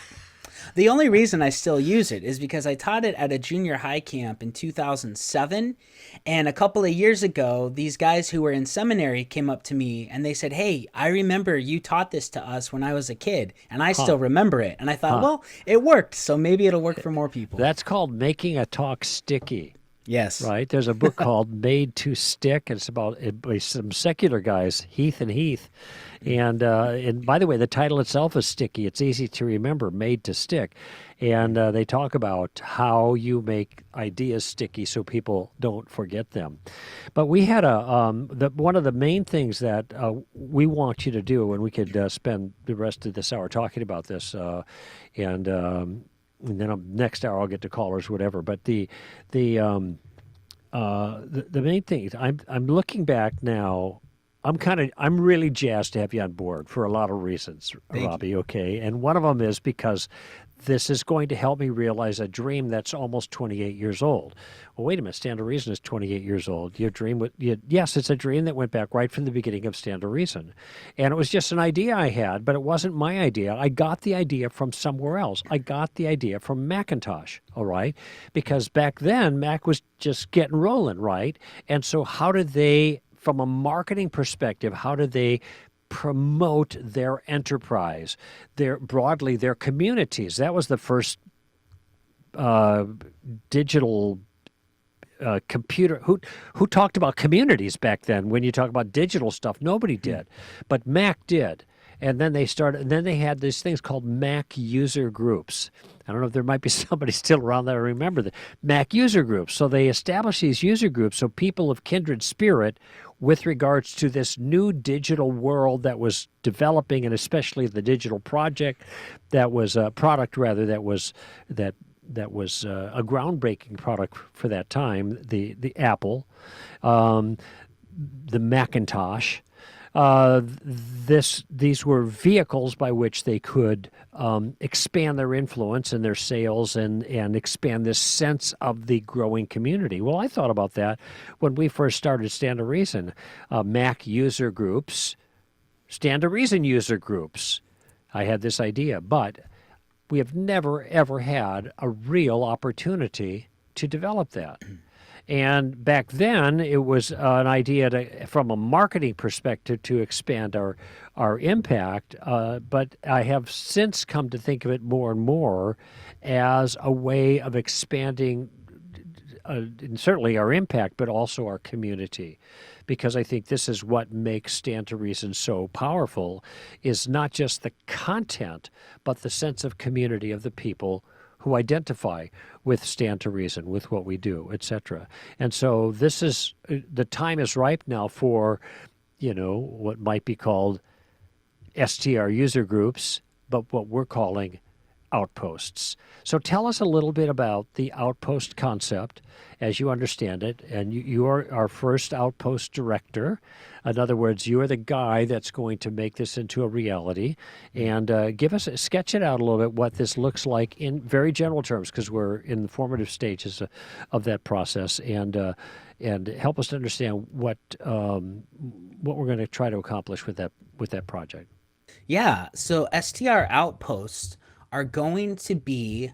S2: The only reason I still use it is because I taught it at a junior high camp in 2007. And a couple of years ago, these guys who were in seminary came up to me and they said, "Hey, I remember you taught this to us when I was a kid, and I
S1: Huh,
S2: still remember it." And I thought,
S1: huh.
S2: well, it worked, so maybe it'll work for more people.
S1: That's called making a talk sticky.
S2: Yes.
S1: Right? There's a book called Made to Stick. It's about by some secular guys, Heath and Heath. And by the way, the title itself is sticky. It's easy to remember, Made to Stick. And they talk about how you make ideas sticky so people don't forget them. But we had one of the main things that we want you to do, and we could spend the rest of this hour talking about this, and then next hour I'll get to callers, whatever. But the main thing is I'm looking back now. I'm really jazzed to have you on board for a lot of reasons,
S2: Thank you.
S1: Robby. Okay, and one of them is because this is going to help me realize a dream that's almost 28 years old. Well, wait a minute, Stand to Reason is 28 years old. Your dream, yes, it's a dream that went back right from the beginning of Stand to Reason, and it was just an idea I had, but it wasn't my idea. I got the idea from somewhere else. I got the idea from Macintosh. All right, because back then Mac was just getting rolling, right? And so, how did they? From a marketing perspective, how do they promote their enterprise, their communities? That was the first digital computer. Who talked about communities back then? When you talk about digital stuff, nobody did, but Mac did. And then they started. And then they had these things called Mac user groups. I don't know if there might be somebody still around that I remember the Mac user groups. So they established these user groups so people of kindred spirit, with regards to this new digital world that was developing, and especially the digital project that was a product rather that was a groundbreaking product for that time, the Apple, the Macintosh. These were vehicles by which they could expand their influence and their sales and expand this sense of the growing community. Well, I thought about that when we first started Stand to Reason. Mac user groups, Stand to Reason user groups. I had this idea, but we have never, ever had a real opportunity to develop that. And back then, it was an idea from a marketing perspective to expand our impact. But I have since come to think of it more and more as a way of expanding certainly our impact, but also our community. Because I think this is what makes Stand to Reason so powerful, is not just the content, but the sense of community of the people who identify with Stand to Reason, with what we do, etc. And so this is, the time is ripe now for, what might be called STR user groups, but what we're calling outposts. So tell us a little bit about the outpost concept as you understand it. And you are our first outpost director. In other words, you are the guy that's going to make this into a reality. And sketch it out a little bit what this looks like in very general terms, because we're in the formative stages of that process, and help us to understand what we're going to try to accomplish with that project.
S2: Yeah, so STR Outposts are going to be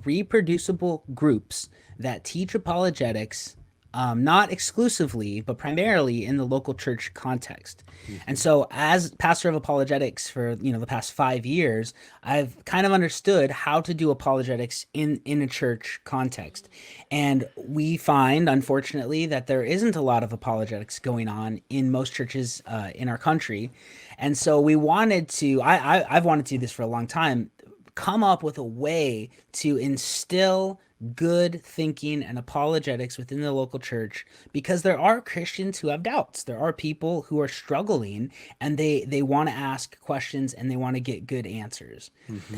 S2: reproducible groups that teach apologetics, not exclusively, but primarily in the local church context. And so, as pastor of apologetics for the past 5 years, I've kind of understood how to do apologetics in a church context. And we find, unfortunately, that there isn't a lot of apologetics going on in most churches in our country. And so we wanted to, I've wanted to do this for a long time, come up with a way to instill good thinking and apologetics within the local church, because there are Christians who have doubts. There are people who are struggling, and they want to ask questions and they want to get good answers.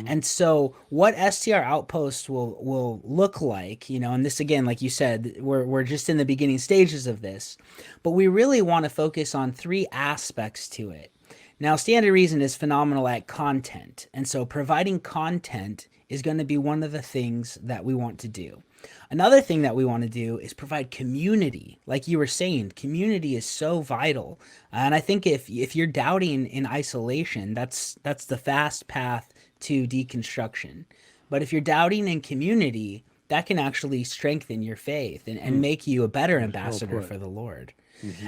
S2: And so what STR Outpost will look like, and this, again, like you said, we're just in the beginning stages of this, but we really want to focus on 3 aspects to it. Now, Stand to Reason is phenomenal at content, and so providing content is going to be one of the things that we want to do. Another thing that we want to do is provide community. Like you were saying, community is so vital. And I think if you're doubting in isolation, that's the fast path to deconstruction. But if you're doubting in community, that can actually strengthen your faith and make you a better ambassador for the Lord.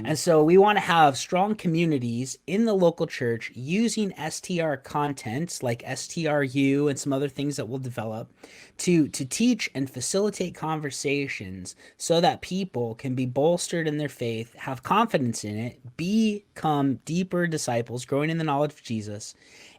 S2: And so we want to have strong communities in the local church using STR contents like STRU and some other things that we'll develop to teach and facilitate conversations so that people can be bolstered in their faith, have confidence in it, become deeper disciples, growing in the knowledge of Jesus,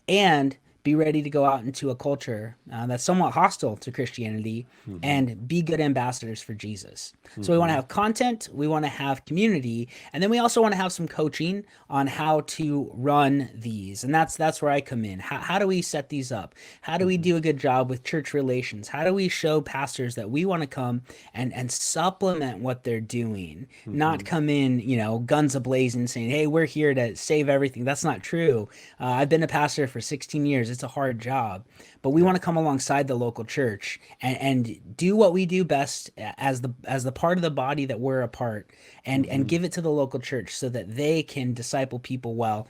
S2: and be ready to go out into a culture that's somewhat hostile to Christianity and be good ambassadors for Jesus. So we want to have content, we want to have community, and then we also want to have some coaching on how to run these. And that's where I come in. How do we set these up? How do we do a good job with church relations? How do we show pastors that we want to come and supplement what they're doing, not come in, guns a-blazing saying, hey, we're here to save everything. That's not true. I've been a pastor for 16 years. It's a hard job, but we want to come alongside the local church and do what we do best as the part of the body that we're a part, and give it to the local church so that they can disciple people well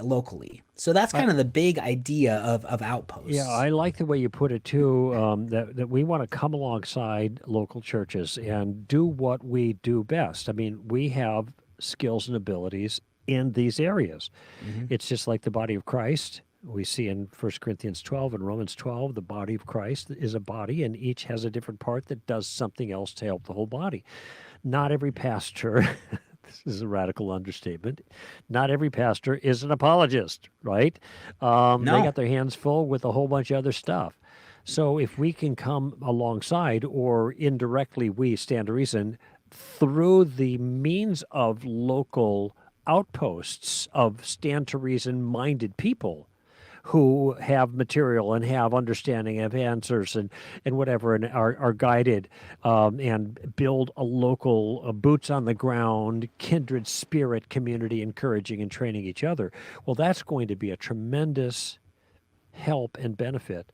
S2: locally. So that's kind of the big idea of Outposts.
S1: Yeah, I like the way you put it too, that we want to come alongside local churches and do what we do best. I mean, we have skills and abilities in these areas. It's just like the body of Christ. We see in 1 Corinthians 12 and Romans 12, the body of Christ is a body, and each has a different part that does something else to help the whole body. not every pastor, this is a radical understatement, not every pastor is an apologist, right? They
S2: No.
S1: got their hands full with a whole bunch of other stuff. So if we can come alongside, or indirectly, we stand to reason through the means of local outposts of stand to reason minded people who have material and have understanding, have answers and whatever, and are guided, and build a local boots on the ground, kindred spirit community, encouraging and training each other. Well, that's going to be a tremendous help and benefit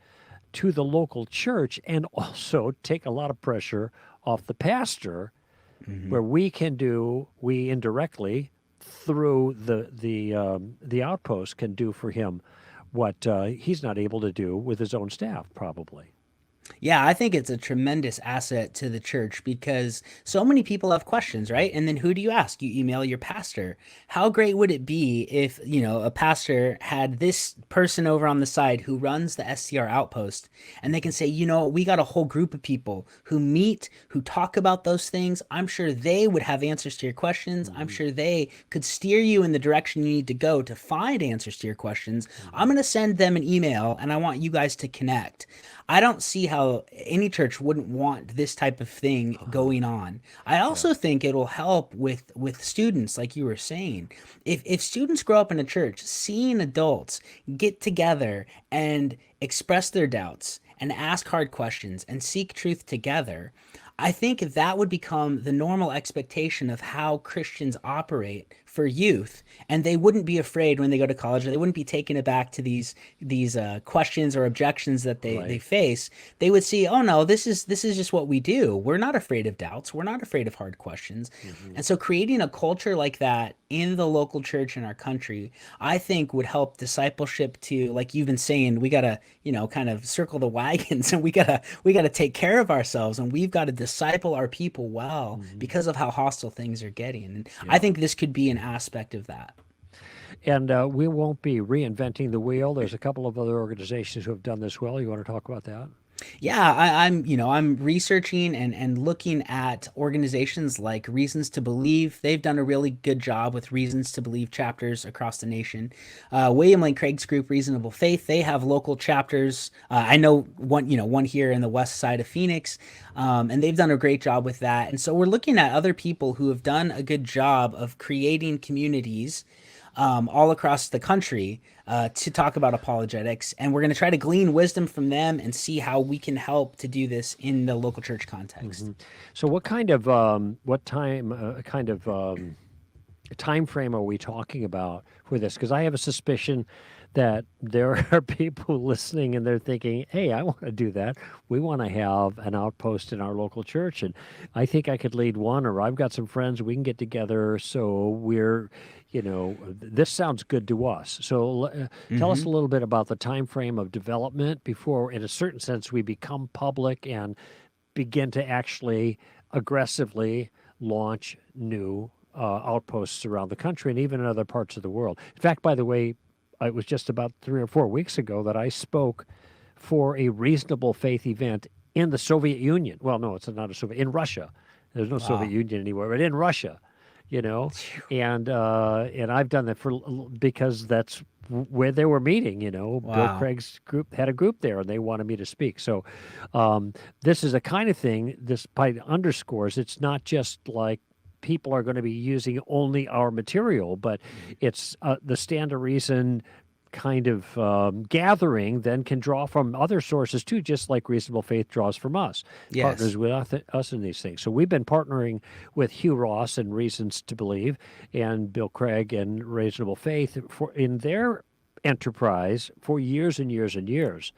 S1: to the local church, and also take a lot of pressure off the pastor,
S2: Hmm.
S1: where we indirectly through the outpost can do for him what he's not able to do with his own staff, probably.
S2: Yeah, I think it's a tremendous asset to the church because so many people have questions, right? And then who do you ask? You email your pastor. How great would it be if, a pastor had this person over on the side who runs the STR Outpost, and they can say, we got a whole group of people who meet, who talk about those things. I'm sure they would have answers to your questions. I'm
S1: Hmm.
S2: sure they could steer you in the direction you need to go to find answers to your questions. I'm
S1: Hmm.
S2: going to send them an email and I want you guys to connect. I don't see how any church wouldn't want this type of thing
S1: Uh-huh.
S2: going on. I
S1: Yeah.
S2: also think it'll help with students, like you were saying. If students grow up in a church, seeing adults get together and express their doubts and ask hard questions and seek truth together, I think that would become the normal expectation of how Christians operate for youth, and they wouldn't be afraid when they go to college, or they wouldn't be taken aback to these questions or objections that they
S1: Right.
S2: face. They would see, oh no, this is just what we do. We're not afraid of doubts. We're not afraid of hard questions.
S1: Hmm.
S2: And so creating a culture like that in the local church in our country, I think would help discipleship to, like you've been saying, we gotta, kind of circle the wagons, and we gotta take care of ourselves, and we've got to disciple our people well
S1: Hmm.
S2: because of how hostile things are getting. And I
S1: Yeah.
S2: think this could be an aspect of that.
S1: And we won't be reinventing the wheel. There's a couple of other organizations who have done this well. You want to talk about that?
S2: Yeah, I'm researching and looking at organizations like Reasons to Believe. They've done a really good job with Reasons to Believe chapters across the nation. William Lane Craig's group, Reasonable Faith, they have local chapters. I know one here in the west side of Phoenix, and they've done a great job with that. And so we're looking at other people who have done a good job of creating communities all across the country to talk about apologetics. And we're going to try to glean wisdom from them and see how we can help to do this in the local church context.
S1: Hmm. So, what kind of time frame are we talking about for this? Because I have a suspicion that there are people listening and they're thinking, "Hey, I want to do that. We want to have an outpost in our local church, and I think I could lead one, or I've got some friends we can get together. So this sounds good to us. So tell us
S2: Hmm.
S1: a little bit about the time frame of development before, in a certain sense, we become public and begin to actually aggressively launch new outposts around the country and even in other parts of the world. In fact, by the way, it was just about 3 or 4 weeks ago that I spoke for a reasonable faith event in the Soviet Union. Well, no, it's not a Soviet, in Russia. There's no Soviet
S2: Wow.
S1: Union anymore, but in Russia, you know, and I've done that because that's where they were meeting. Bill
S2: Wow.
S1: Craig's group had a group there, and they wanted me to speak. So this is a kind of thing. This probably underscores it's not just like people are going to be using only our material, but it's the stand to reason kind of gathering then can draw from other sources too, just like Reasonable Faith draws from us,
S2: Yes.
S1: partners with us in these things. So we've been partnering with Hugh Ross and Reasons to Believe and Bill Craig and Reasonable Faith in their enterprise for years and years and years.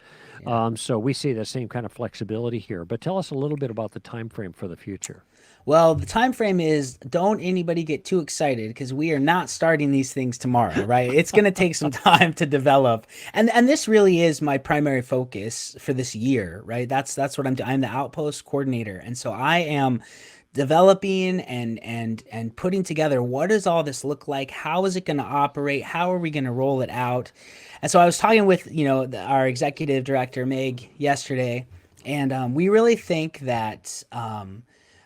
S2: Yeah.
S1: So we see the same kind of flexibility here. But tell us a little bit about the time frame for the future.
S2: Well, the time frame is don't anybody get too excited because we are not starting these things tomorrow, right? It's going to take some time to develop. And this really is my primary focus for this year, right? That's what I'm doing. I'm the outpost coordinator. And so I am developing and putting together what does all this look like? How is it going to operate? How are we going to roll it out? And so I was talking with, our executive director Meg yesterday, and we really think that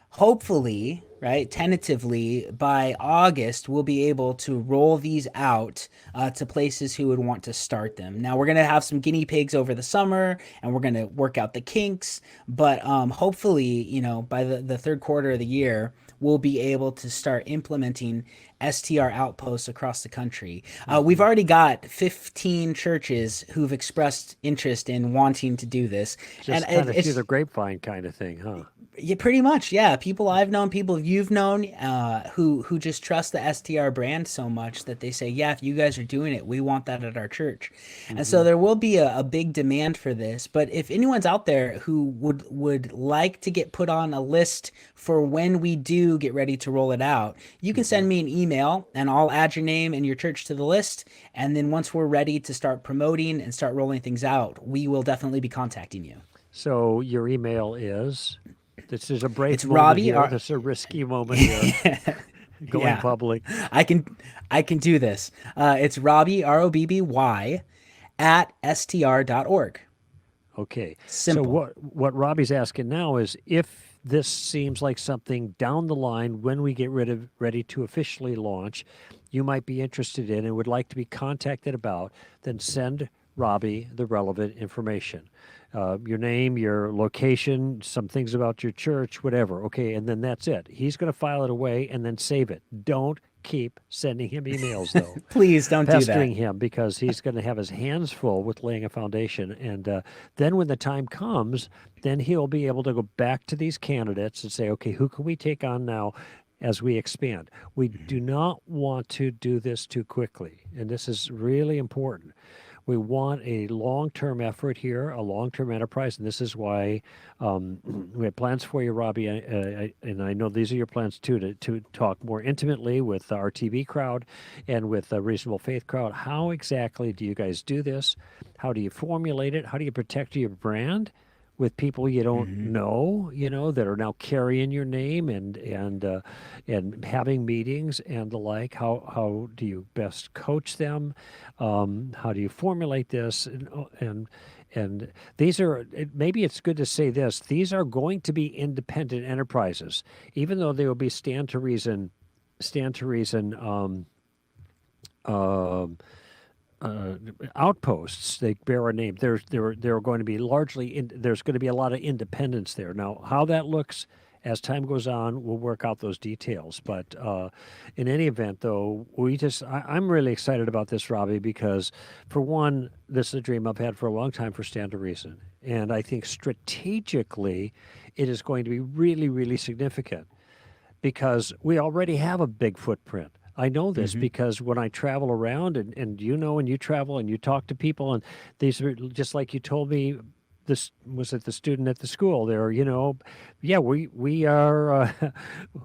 S2: hopefully, right? Tentatively, by August, we'll be able to roll these out to places who would want to start them. Now, we're going to have some guinea pigs over the summer, and we're going to work out the kinks. But hopefully, by the third quarter of the year, we'll be able to start implementing STR outposts across the country. We've already got 15 churches who've expressed interest in wanting to do this, and
S1: Just kind of through
S2: it's
S1: the grapevine kind of thing, huh?
S2: yeah, pretty much. Yeah, people I've known, people you've known, who just trust the STR brand so much that they say, "Yeah, if you guys are doing it, we want that at our church." And so
S1: Hmm.
S2: there will be a big demand for this. But if anyone's out there who would like to get put on a list for when we do get ready to roll it out, you can
S1: Hmm.
S2: send me an email, and I'll add your name and your church to the list. And then once we're ready to start promoting and start rolling things out, we will definitely be contacting you.
S1: So your email is, this is a brave
S2: It's
S1: moment
S2: Robbie.
S1: here. This is a risky moment here, going
S2: Yeah,
S1: public.
S2: I can I can do this. It's Robbie, Robby, at str.org.
S1: Okay. So
S2: Simple.
S1: what Robbie's asking now is if this seems like something down the line when we get ready to officially launch, you might be interested in and would like to be contacted about, then send Robbie the relevant information. Your name, your location, some things about your church, whatever. Okay, and then that's it. He's going to file it away and then save it. Don't keep sending him emails, though,
S2: Please don't do
S1: pestering
S2: that.
S1: him, because he's going to have his hands full with laying a foundation. And then when the time comes, then he'll be able to go back to these candidates and say, okay, who can we take on now as we expand? We do not want to do this too quickly. And this is really important. We want a long-term effort here, a long-term enterprise, and this is why we have plans for you, Robbie. And I know these are your plans too, to talk more intimately with our TV crowd and with the Reasonable Faith crowd. How exactly do you guys do this? How do you formulate it? How do you protect your brand with people you don't know, that are now carrying your name and having meetings and the like? How do you best coach them? How do you formulate this? And these are, maybe it's good to say this, these are going to be independent enterprises, even though they will be stand to reason um, uh, outposts. They bear a name. They're going to be there's going to be a lot of independence there. Now, how that looks as time goes on, we'll work out those details. But in any event, though, I'm really excited about this, Robbie, because for one, this is a dream I've had for a long time for Stand to Reason. And I think strategically, it is going to be really, really significant because we already have a big footprint. I know this
S2: Hmm.
S1: because when I travel around and and you travel and you talk to people, and these are just like you told me, this was it the student at the school there, yeah, we are,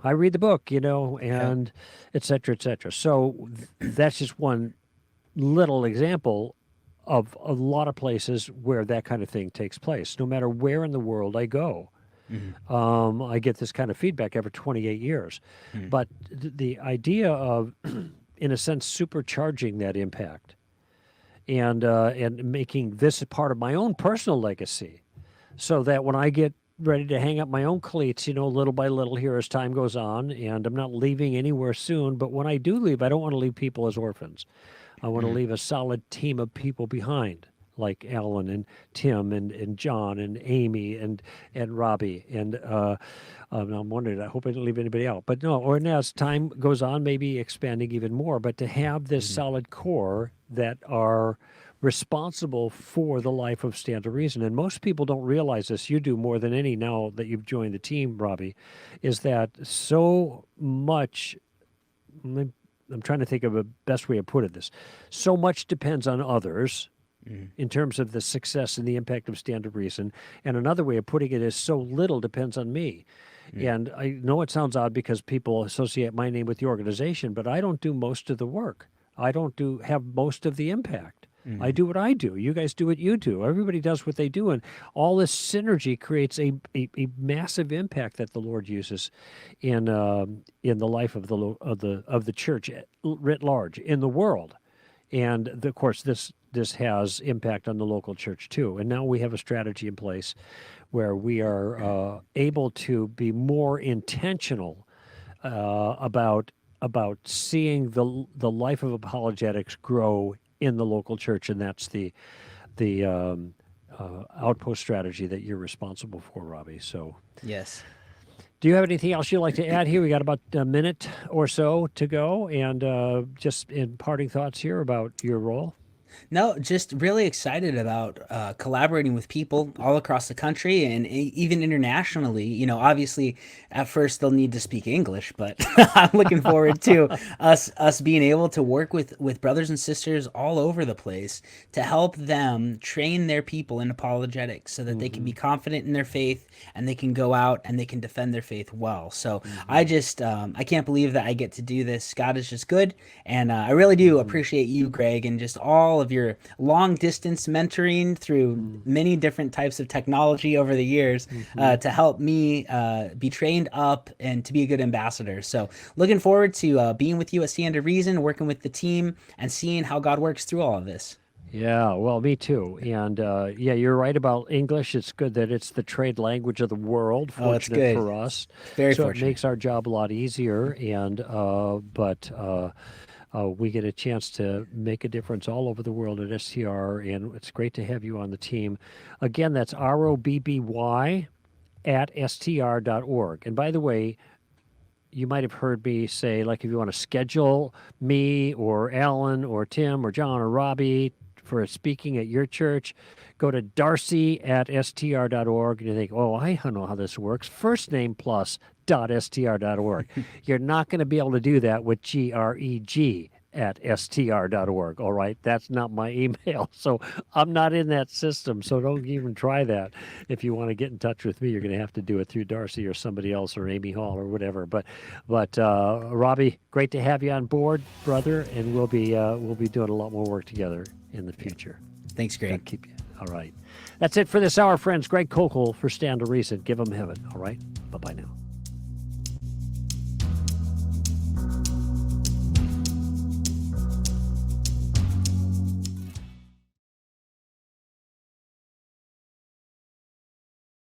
S1: I read the book,
S2: Yep.
S1: and et cetera, et cetera. So that's just one little example of a lot of places where that kind of thing takes place. No matter where in the world I go,
S2: Hmm.
S1: I get this kind of feedback every 28 years.
S2: Hmm.
S1: But the idea of, in a sense, supercharging that impact and making this a part of my own personal legacy, so that when I get ready to hang up my own cleats, little by little here as time goes on, and I'm not leaving anywhere soon. But when I do leave, I don't want to leave people as orphans. I want to
S2: Hmm.
S1: leave a solid team of people behind, like Alan and Tim and John and Amy and Robbie. And I'm wondering, I hope I didn't leave anybody out. But no, or as time goes on, maybe expanding even more. But to have this
S2: Hmm.
S1: solid core that are responsible for the life of Stand to Reason. And most people don't realize this. You do more than any now that you've joined the team, Robbie, is that so much. I'm trying to think of a best way of putting this. So much depends on others
S2: Hmm.
S1: in terms of the success and the impact of Stand to Reason. And another way of putting it is so little depends on me. And I know it sounds odd because people associate my name with the organization, but I don't do most of the work. I don't have most of the impact. I
S2: Hmm.
S1: do what I do. You guys do what you do. Everybody does what they do, and all this synergy creates a massive impact that the Lord uses in the life of the church writ large in the world. And of course, this has impact on the local church too. And now we have a strategy in place where we are able to be more intentional about seeing the life of apologetics grow in the local church, and that's the outpost strategy that you're responsible for, Robby. So,
S2: Yes.
S1: do you have anything else you'd like to add here? We got about a minute or so to go, and just in parting thoughts here about your role.
S2: No, just really excited about collaborating with people all across the country and even internationally. Obviously, at first they'll need to speak English, but I'm looking forward to us being able to work with brothers and sisters all over the place to help them train their people in apologetics so that they can be confident in their faith and they can go out and they can defend their faith well. So I can't believe that I get to do this. God is just good, and I really do appreciate you, Greg, and just all of your long distance mentoring through many different types of technology over the years to help me be trained up and to be a good ambassador. So looking forward to being with you at Stand to Reason, working with the team, and seeing how God works through all of this.
S1: Yeah, well, me too. And yeah, you're right about English. It's good that it's the trade language of the world.
S2: Oh, it's
S1: Fortunate
S2: good.
S1: for us.
S2: Very
S1: So it
S2: fortunate.
S1: makes our job a lot easier. And but we get a chance to make a difference all over the world at STR, and it's great to have you on the team. Again, that's ROBBY at STR.org. And by the way, you might have heard me say, like, if you want to schedule me or Alan or Tim or John or Robby for speaking at your church, go to Darcy at STR.org, and you think, oh, I don't know how this works. First name plus .str.org. You're not going to be able to do that with GREG at str.org. All right, that's not my email, so I'm not in that system. So don't even try that. If you want to get in touch with me, you're going to have to do it through Darcy or somebody else or Amy Hall or whatever. But Robby, great to have you on board, brother, and we'll be doing a lot more work together in the future.
S2: Thanks,
S1: God
S2: Greg.
S1: keep you. All right, that's it for this hour, friends. Greg Koukl for Stand to Reason. Give them heaven. All right, bye bye now.